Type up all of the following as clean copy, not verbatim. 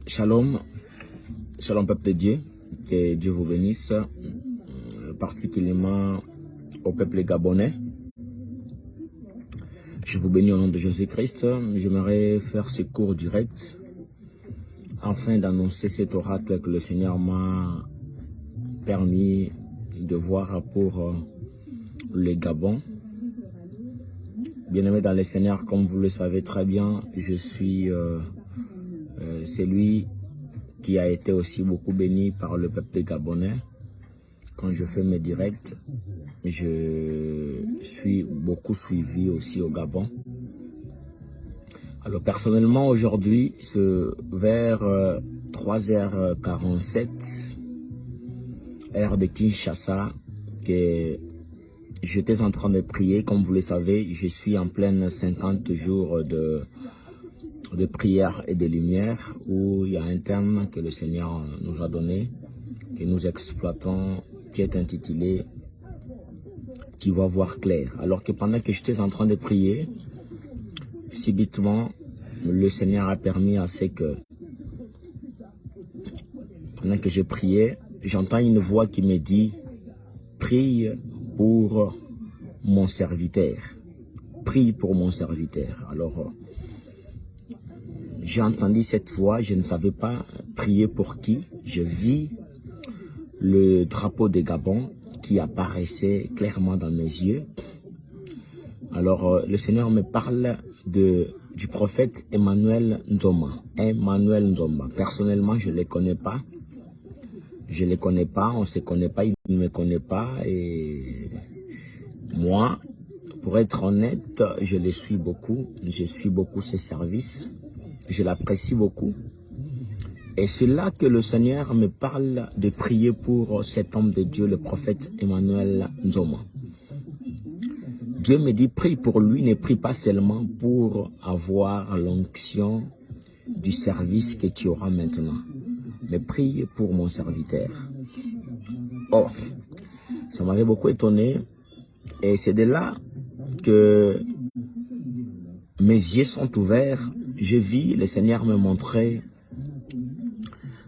Shalom, shalom peuple de Dieu, que Dieu vous bénisse, particulièrement au peuple gabonais. Je vous bénis au nom de Jésus-Christ. J'aimerais faire ce cours direct afin d'annoncer cet oracle que le Seigneur m'a permis de voir pour le Gabon. Bien-aimé dans le Seigneur, comme vous le savez très bien, je suis celui qui a été aussi beaucoup béni par le peuple gabonais. Quand je fais mes directs, je suis beaucoup suivi aussi au Gabon. Alors personnellement aujourd'hui, vers 3h47, heure de Kinshasa, que j'étais en train de prier. Comme vous le savez, je suis en pleine 50 jours de prière et de lumière, où il y a un thème que le Seigneur nous a donné, que nous exploitons, qui est intitulé « Tu vas voir clair ». Alors que pendant que j'étais en train de prier, subitement, le Seigneur a permis à ce que, pendant que je priais, j'entends une voix qui me dit « Prie pour mon serviteur, prie pour mon serviteur ». Alors, j'ai entendu cette voix, je ne savais pas prier pour qui. Je vis le drapeau de Gabon qui apparaissait clairement dans mes yeux. Alors, le Seigneur me parle du prophète Emmanuel Nzoma. Emmanuel Nzoma. Personnellement, je ne le connais pas. Je ne le connais pas, on ne se connaît pas, il ne me connaît pas. Et moi, pour être honnête, je le suis beaucoup. Je suis beaucoup ses services. Je l'apprécie beaucoup. Et c'est là que le Seigneur me parle de prier pour cet homme de Dieu, le prophète Emmanuel Nzoma. Dieu me dit, prie pour lui, ne prie pas seulement pour avoir l'onction du service que tu auras maintenant, mais prie pour mon serviteur. Oh, ça m'avait beaucoup étonné. Et c'est de là que mes yeux sont ouverts. Je vis le Seigneur me montrer.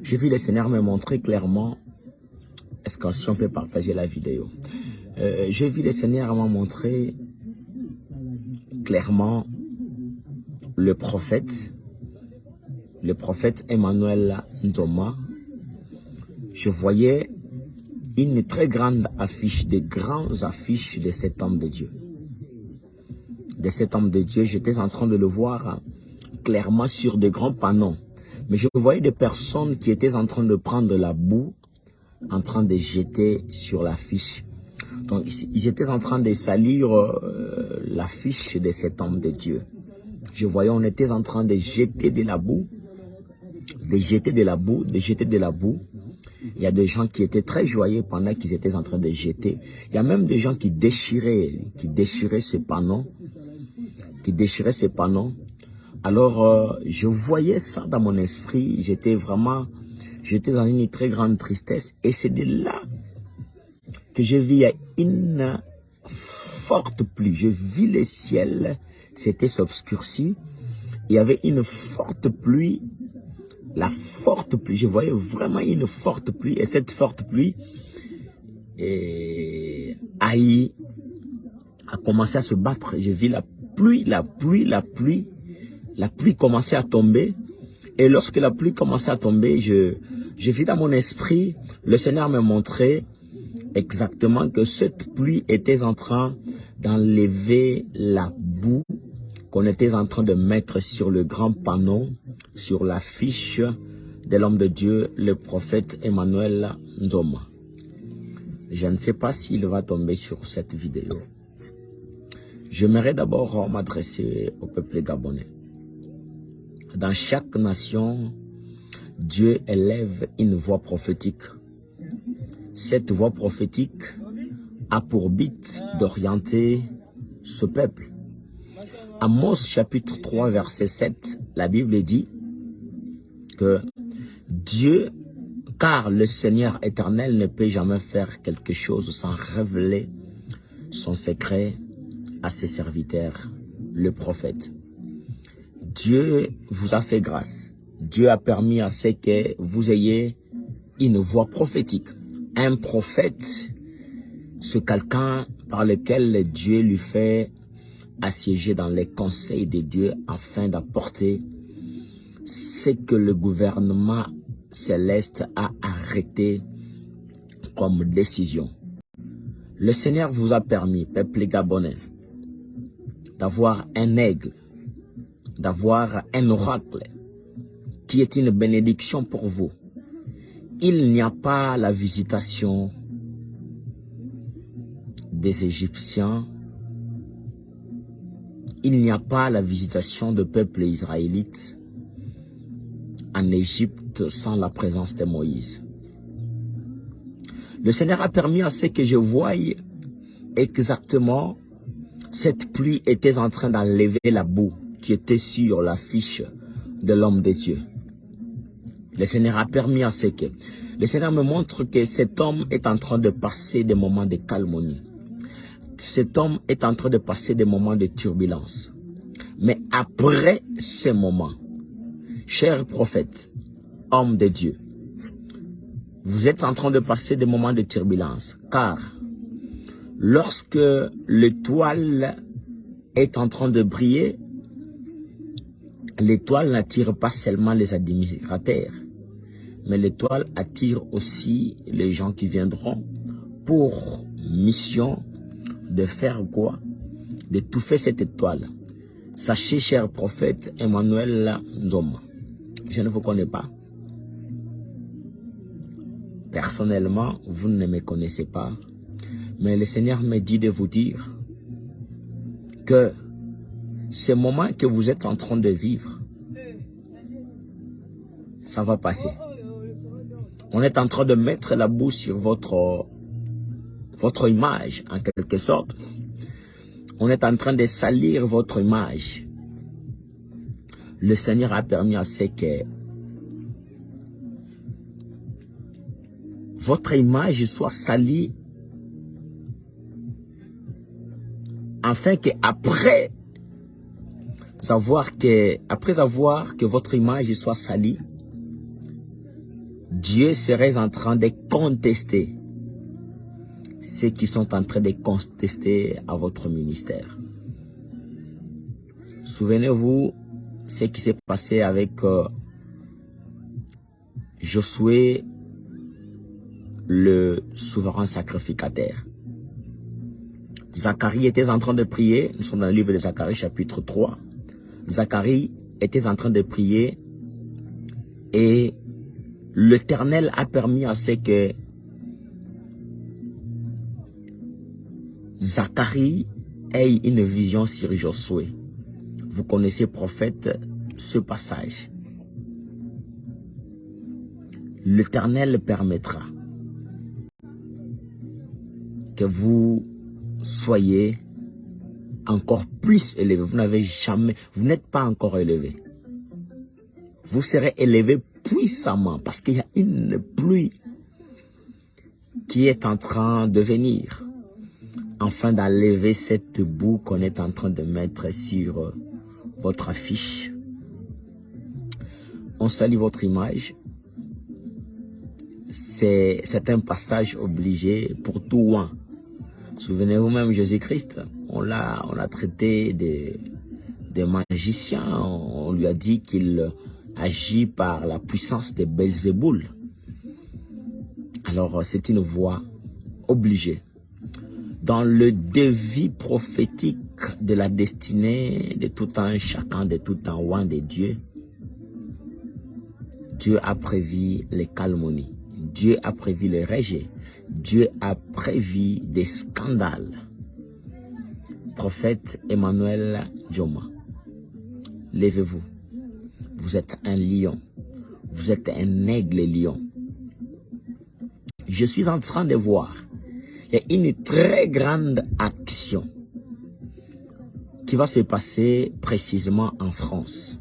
J'ai vu le Seigneur me montrer clairement. Est-ce qu'on peut partager la vidéo? J'ai vu le Seigneur me montrer clairement le prophète Emmanuel Nzoma. Je voyais une très grande affiche, de grandes affiches de cet homme de Dieu. De cet homme de Dieu, j'étais en train de le voir clairement sur de grands panneaux. Mais je voyais des personnes qui étaient en train de prendre la boue, en train de jeter sur l'affiche. Donc, ils étaient en train de salir l'affiche de cet homme de Dieu. Je voyais, on était en train de jeter de la boue, de jeter de la boue, de jeter de la boue. Il y a des gens qui étaient très joyeux pendant qu'ils étaient en train de jeter. Il y a même des gens qui déchiraient ces panneaux, Alors, je voyais ça dans mon esprit. J'étais dans une très grande tristesse. Et c'est de là que je vis une forte pluie. Je vis le ciel, c'était obscurci. Il y avait une forte pluie. La forte pluie, je voyais vraiment une forte pluie. Et cette forte pluie a commencé à se battre. Je vis la pluie commençait à tomber. Et lorsque la pluie commençait à tomber, je vis dans mon esprit, le Seigneur me montrait exactement que cette pluie était en train d'enlever la boue qu'on était en train de mettre sur le grand panneau, sur l'affiche de l'homme de Dieu, le prophète Emmanuel Nzoma. Je ne sais pas s'il va tomber sur cette vidéo. J'aimerais d'abord m'adresser au peuple gabonais. Dans chaque nation, Dieu élève une voix prophétique. Cette voix prophétique a pour but d'orienter ce peuple. Amos chapitre 3 verset 7, la Bible dit que Dieu, car le Seigneur éternel ne peut jamais faire quelque chose sans révéler son secret à ses serviteurs, le prophète. Dieu vous a fait grâce. Dieu a permis à ce que vous ayez une voix prophétique. Un prophète, c'est quelqu'un par lequel Dieu lui fait assiéger dans les conseils de Dieu afin d'apporter ce que le gouvernement céleste a arrêté comme décision. Le Seigneur vous a permis, peuple gabonais, d'avoir un aigle, d'avoir un oracle qui est une bénédiction pour vous. Il n'y a pas la visitation des Égyptiens. Il n'y a pas la visitation du peuple israélite en Égypte sans la présence de Moïse. Le Seigneur a permis à ce que je voie exactement cette pluie était en train d'enlever la boue qui était sur la fiche de l'homme de Dieu. Le Seigneur a permis à ce que le Seigneur me montre que cet homme est en train de passer des moments de calmonie. Cet homme est en train de passer des moments de turbulence. Mais après ces moments, cher prophète, homme de Dieu, vous êtes en train de passer des moments de turbulence. Car lorsque l'étoile est en train de briller, l'étoile n'attire pas seulement les admirateurs, mais l'étoile attire aussi les gens qui viendront pour mission de faire quoi? D'étouffer cette étoile. Sachez, cher prophète Emmanuel Nzoma, je ne vous connais pas. Personnellement, vous ne me connaissez pas. Mais le Seigneur me dit de vous dire que ce moment que vous êtes en train de vivre, ça va passer. On est en train de mettre la boue sur votre image, en quelque sorte. On est en train de salir votre image. Le Seigneur a permis à ce que votre image soit salie, afin que après avoir que votre image soit salie, Dieu serait en train de contester ceux qui sont en train de contester à votre ministère. Souvenez-vous ce qui s'est passé avec Josué, le souverain sacrificateur. Zacharie était en train de prier. Nous sommes dans le livre de Zacharie, chapitre 3. Zacharie était en train de prier et l'Éternel a permis à ce que Zacharie ait une vision sur Josué. Vous connaissez, prophète, ce passage. L'Éternel permettra que vous soyez encore plus élevé. Vous n'êtes pas encore élevé. Vous serez élevé puissamment parce qu'il y a une pluie qui est en train de venir afin d'enlever cette boue qu'on est en train de mettre sur votre affiche. On salit votre image. C'est un passage obligé pour tout un. Souvenez-vous même Jésus-Christ, on a traité des magiciens, on lui a dit qu'il agit par la puissance de Belzéboul. Alors c'est une voie obligée. Dans le devis prophétique de la destinée de tout un chacun, de tout un oin de Dieu, Dieu a prévu les calmonies, Dieu a prévu les rejets, Dieu a prévu des scandales. Prophète Emmanuel Nzoma, levez-vous. Vous êtes un lion. Vous êtes un aigle lion. Je suis en train de voir, il y a une très grande action qui va se passer précisément en France.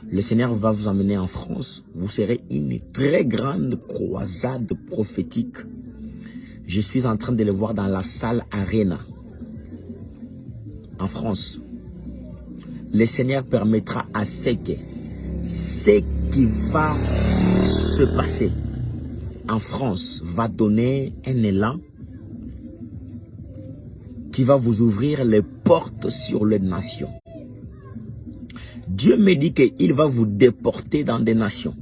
Le Seigneur va vous emmener en France. Vous serez une très grande croisade prophétique. Je suis en train de le voir dans la salle Arena en France. Le Seigneur permettra à ce qui va se passer en France va donner un élan qui va vous ouvrir les portes sur les nations. Dieu me dit qu'il va vous déporter dans des nations.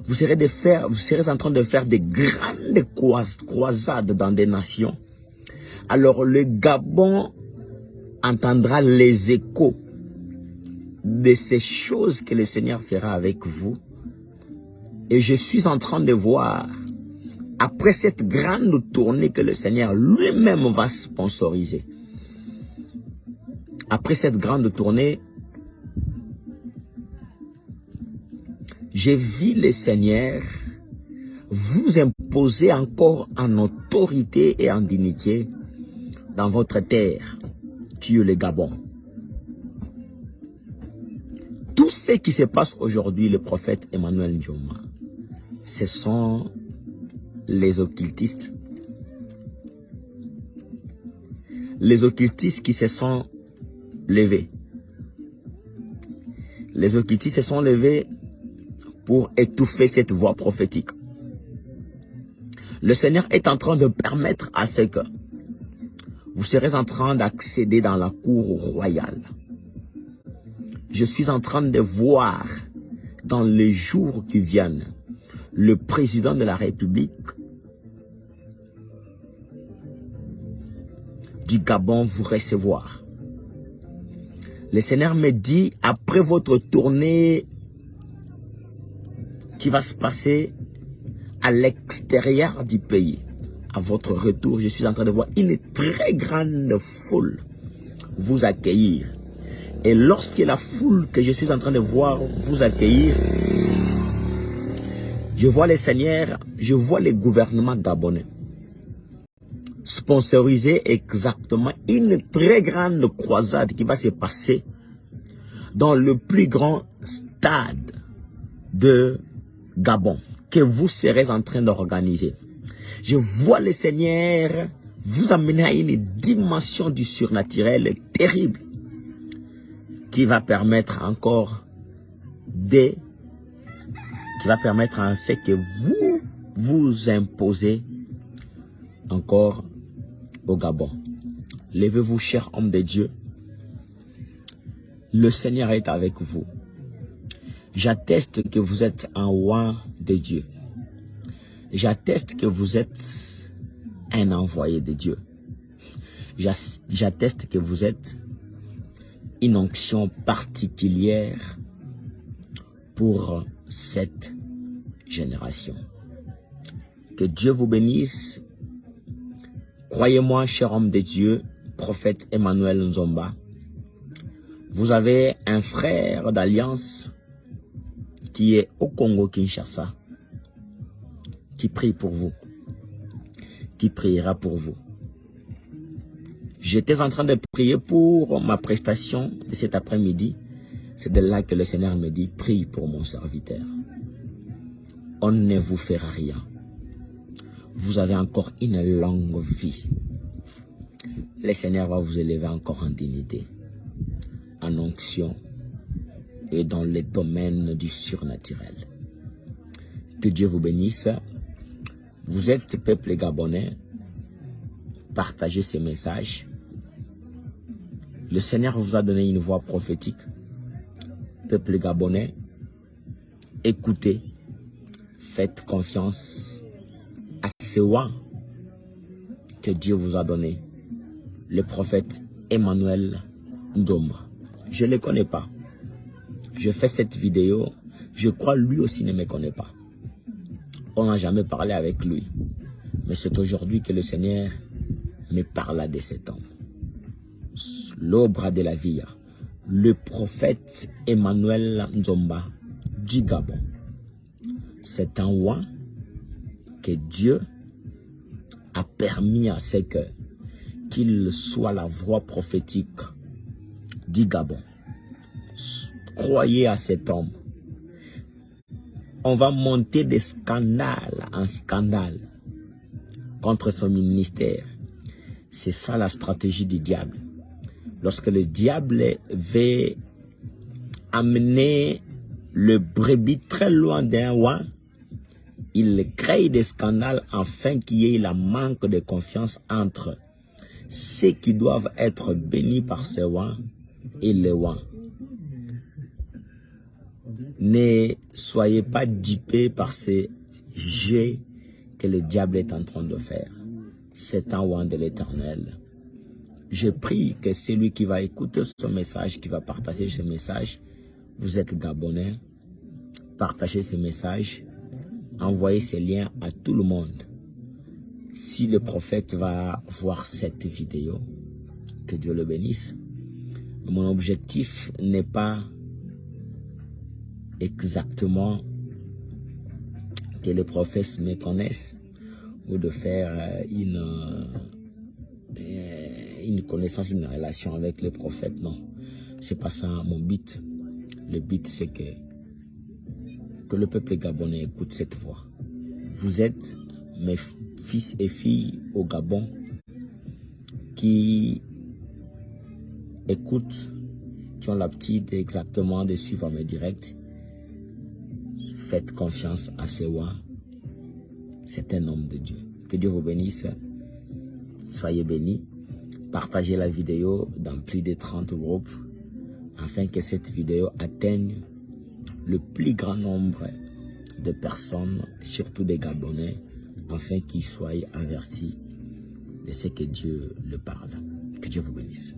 Vous serez en train de faire des grandes croisades dans des nations. Alors le Gabon entendra les échos de ces choses que le Seigneur fera avec vous. Et je suis en train de voir, après cette grande tournée que le Seigneur lui-même va sponsoriser, après cette grande tournée, j'ai vu le Seigneur vous imposer encore en autorité et en dignité dans votre terre, qui est le Gabon. Tout ce qui se passe aujourd'hui, le prophète Emmanuel Nzomba, ce sont les occultistes. Les occultistes qui se sont levés. Les occultistes se sont levés pour étouffer cette voix prophétique. Le Seigneur est en train de permettre à ce que vous serez en train d'accéder dans la cour royale. Je suis en train de voir dans les jours qui viennent le président de la République du Gabon vous recevoir. Le Seigneur me dit, après votre tournée qui va se passer à l'extérieur du pays, à votre retour, je suis en train de voir une très grande foule vous accueillir. Et lorsque la foule que je suis en train de voir vous accueillir, je vois les seigneurs, je vois les gouvernements gabonais sponsoriser exactement une très grande croisade qui va se passer dans le plus grand stade de Gabon que vous serez en train d'organiser. Je vois les seigneurs vous amener à une dimension du surnaturel terrible qui va permettre encore à ce que vous imposez encore au Gabon. Levez-vous, chers hommes de Dieu. Le Seigneur est avec vous. J'atteste que vous êtes un roi de Dieu. J'atteste que vous êtes un envoyé de Dieu. J'atteste que vous êtes une onction particulière pour cette génération. Que Dieu vous bénisse. Croyez-moi, cher homme de Dieu, prophète Emmanuel Nzomba, vous avez un frère d'alliance qui est au Congo-Kinshasa, qui prie pour vous, qui priera pour vous. J'étais en train de prier pour ma prestation de cet après-midi. C'est de là que le Seigneur me dit, prie pour mon serviteur. On ne vous fera rien. Vous avez encore une longue vie. Le Seigneur va vous élever encore en dignité, en onction et dans les domaines du surnaturel. Que Dieu vous bénisse. Vous êtes peuple gabonais. Partagez ces messages. Le Seigneur vous a donné une voix prophétique. Peuple gabonais, écoutez, faites confiance à ce roi que Dieu vous a donné, le prophète Emmanuel Nzomba. Je ne le connais pas. Je fais cette vidéo, je crois lui aussi ne me connaît pas. On n'a jamais parlé avec lui. Mais c'est aujourd'hui que le Seigneur me parla de cet homme. L'obra de la vie, le prophète Emmanuel Nzomba du Gabon. C'est un roi que Dieu a permis à ce qu'il soit la voix prophétique du Gabon. Croyez à cet homme. On va monter de scandale en scandale contre son ministère. C'est ça la stratégie du diable. Lorsque le diable veut amener le brebis très loin d'un oin, il crée des scandales afin qu'il y ait la manque de confiance entre ceux qui doivent être bénis par ces oins et les oins. Ne soyez pas dupés par ces jets que le diable est en train de faire. C'est un oin de l'Éternel. Je prie que celui qui va écouter ce message, qui va partager ce message, vous êtes Gabonais, partagez ce message, envoyez ces liens à tout le monde. Si le prophète va voir cette vidéo, que Dieu le bénisse. Mon objectif n'est pas exactement que les prophètes me connaissent ou de faire une connaissance, une relation avec les prophètes. Non, c'est pas ça mon but. Le but c'est que le peuple gabonais écoute cette voix. Vous êtes mes fils et filles au Gabon qui écoutent, qui ont l'habitude exactement de suivre mes directs. Faites confiance à ce roi. C'est un homme de Dieu. Que Dieu vous bénisse. Soyez bénis. Partagez la vidéo dans plus de 30 groupes afin que cette vidéo atteigne le plus grand nombre de personnes, surtout des Gabonais, afin qu'ils soient avertis de ce que Dieu leur parle. Que Dieu vous bénisse.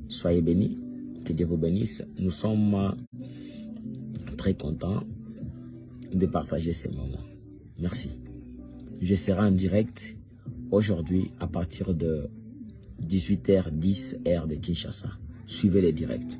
Soyez bénis. Que Dieu vous bénisse. Nous sommes très contents de partager ces moments. Merci. Je serai en direct aujourd'hui à partir de 18h10 heure de Kinshasa. Suivez les directs.